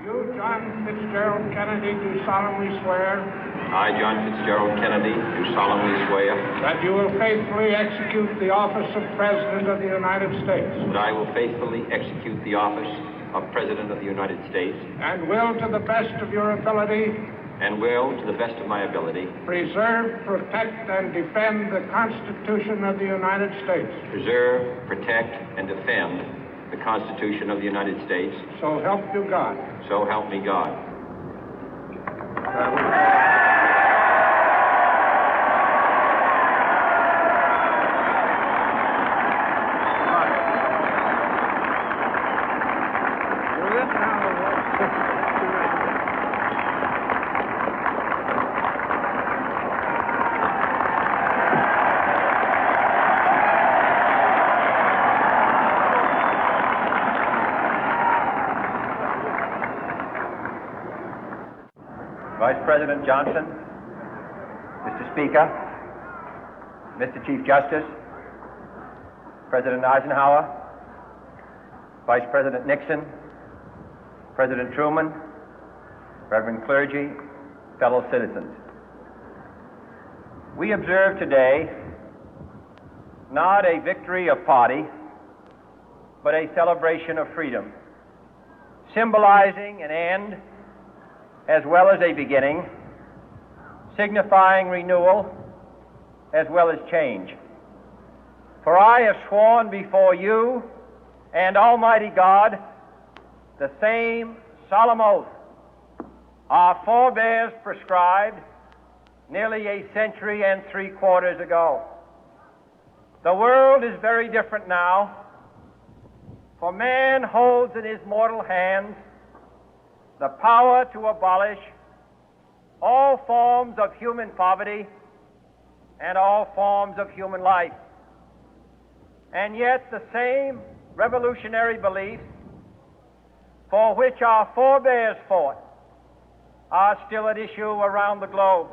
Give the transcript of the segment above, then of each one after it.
You, John Fitzgerald Kennedy, do solemnly swear. I, John Fitzgerald Kennedy, do solemnly swear. That you will faithfully execute the office of President of the United States. That I will faithfully execute the office of President of the United States. And will, to the best of your ability. And will, to the best of my ability. Preserve, protect, and defend the Constitution of the United States. Preserve, protect, and defend the Constitution of the United States. So help you God. So help me God. Vice President Johnson, Mr. Speaker, Mr. Chief Justice, President Eisenhower, Vice President Nixon, President Truman, Reverend clergy, fellow citizens. We observe today not a victory of party, but a celebration of freedom, symbolizing an end as well as a beginning, signifying renewal as well as change. For I have sworn before you and Almighty God the same solemn oath our forebears prescribed nearly a century and 3/4 ago. The world is very different now, for man holds in his mortal hands the power to abolish all forms of human poverty and all forms of human life. And yet the same revolutionary beliefs for which our forebears fought are still at issue around the globe.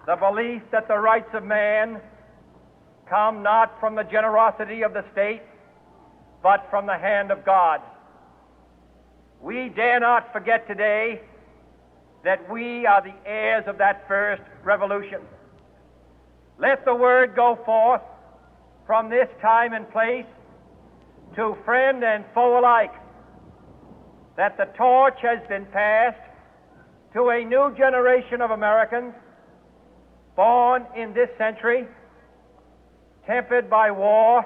The belief that the rights of man come not from the generosity of the state, but from the hand of God. We dare not forget today that we are the heirs of that first revolution. Let the word go forth from this time and place to friend and foe alike that the torch has been passed to a new generation of Americans born in this century, tempered by war,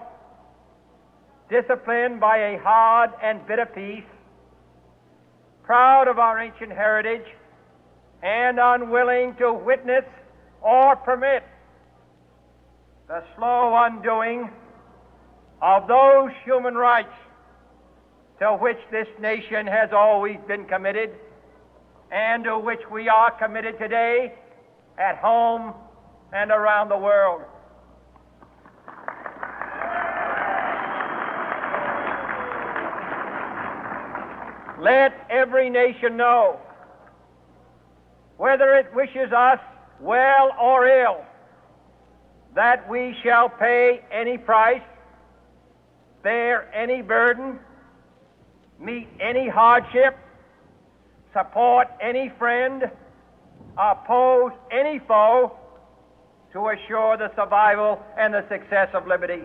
disciplined by a hard and bitter peace, proud of our ancient heritage, and unwilling to witness or permit the slow undoing of those human rights to which this nation has always been committed and to which we are committed today at home and around the world. Let every nation know, whether it wishes us well or ill, that we shall pay any price, bear any burden, meet any hardship, support any friend, oppose any foe to assure the survival and the success of liberty.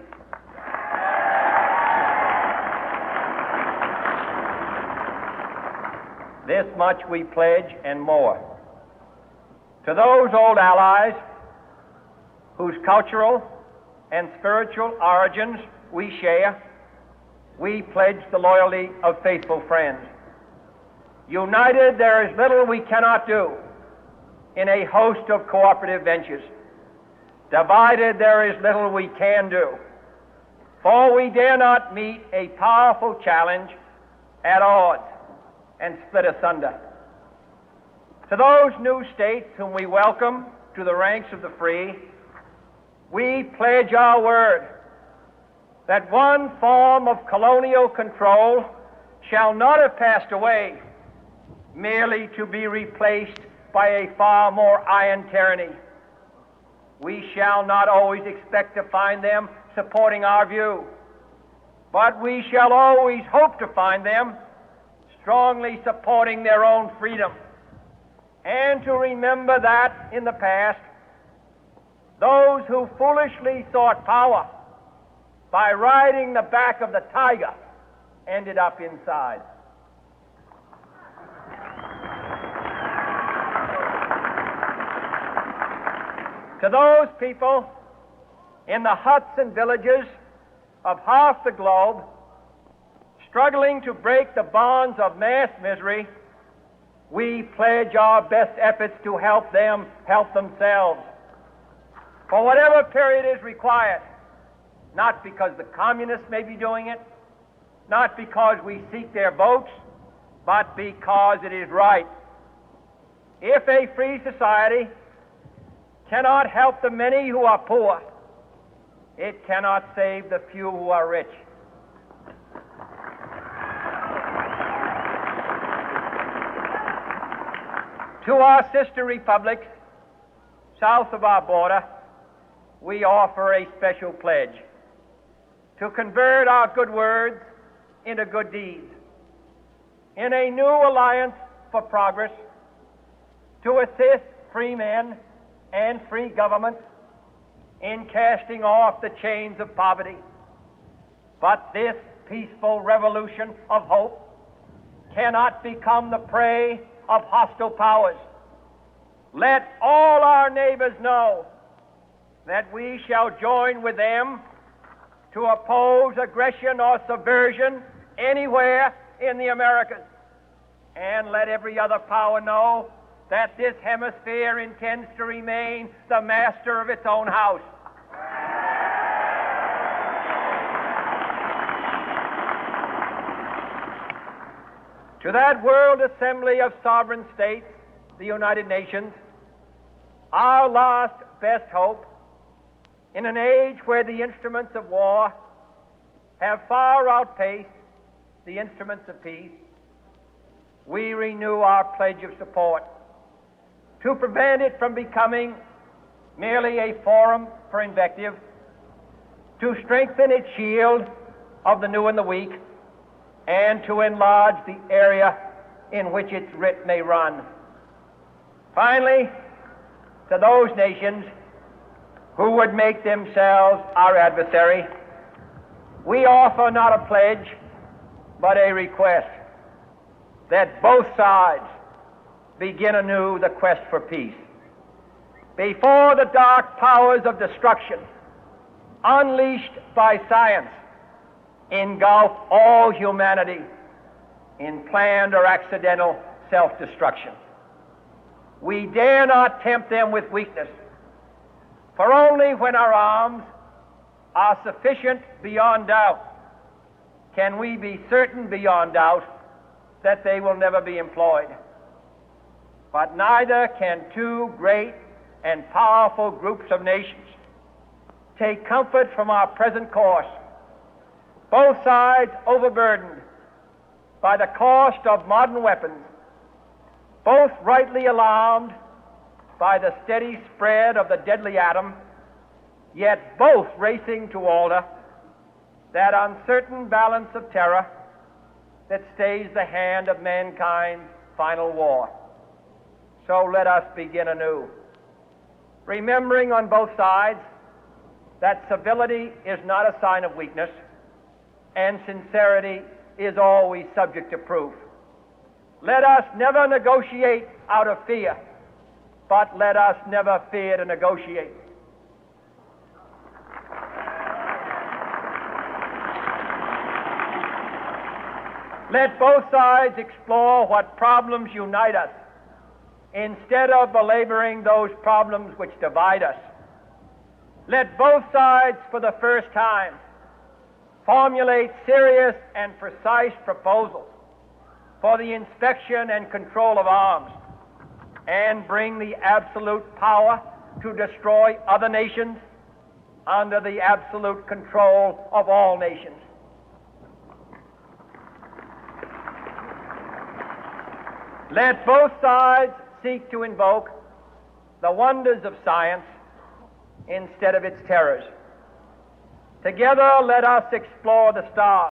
This much we pledge and more. To those old allies whose cultural and spiritual origins we share, we pledge the loyalty of faithful friends. United, there is little we cannot do in a host of cooperative ventures. Divided, there is little we can do, for we dare not meet a powerful challenge at odds and split asunder. To those new states whom we welcome to the ranks of the free, we pledge our word that one form of colonial control shall not have passed away, merely to be replaced by a far more iron tyranny. We shall not always expect to find them supporting our view, but we shall always hope to find them strongly supporting their own freedom, and to remember that in the past, those who foolishly sought power by riding the back of the tiger ended up inside. To those people in the huts and villages of half the globe struggling to break the bonds of mass misery, we pledge our best efforts to help them help themselves for whatever period is required, not because the communists may be doing it, not because we seek their votes, but because it is right. If a free society cannot help the many who are poor, it cannot save the few who are rich. To our sister republics south of our border, we offer a special pledge to convert our good words into good deeds, in a new alliance for progress, to assist free men and free governments in casting off the chains of poverty. But this peaceful revolution of hope cannot become the prey of hostile powers. Let all our neighbors know that we shall join with them to oppose aggression or subversion anywhere in the Americas. And let every other power know that this hemisphere intends to remain the master of its own house. To that World Assembly of Sovereign States, the United Nations, our last best hope, in an age where the instruments of war have far outpaced the instruments of peace, we renew our pledge of support to prevent it from becoming merely a forum for invective, to strengthen its shield of the new and the weak, and to enlarge the area in which its writ may run. Finally, to those nations who would make themselves our adversary, we offer not a pledge, but a request that both sides begin anew the quest for peace. Before the dark powers of destruction, unleashed by science, engulf all humanity in planned or accidental self-destruction, we dare not tempt them with weakness, for only when our arms are sufficient beyond doubt can we be certain beyond doubt that they will never be employed. But neither can two great and powerful groups of nations take comfort from our present course, both sides overburdened by the cost of modern weapons, both rightly alarmed by the steady spread of the deadly atom, yet both racing to alter that uncertain balance of terror that stays the hand of mankind's final war. So let us begin anew, remembering on both sides that civility is not a sign of weakness, and sincerity is always subject to proof. Let us never negotiate out of fear, but let us never fear to negotiate. Let both sides explore what problems unite us, instead of belaboring those problems which divide us. Let both sides, for the first time, formulate serious and precise proposals for the inspection and control of arms, and bring the absolute power to destroy other nations under the absolute control of all nations. Let both sides seek to invoke the wonders of science instead of its terrors. Together, let us explore the stars.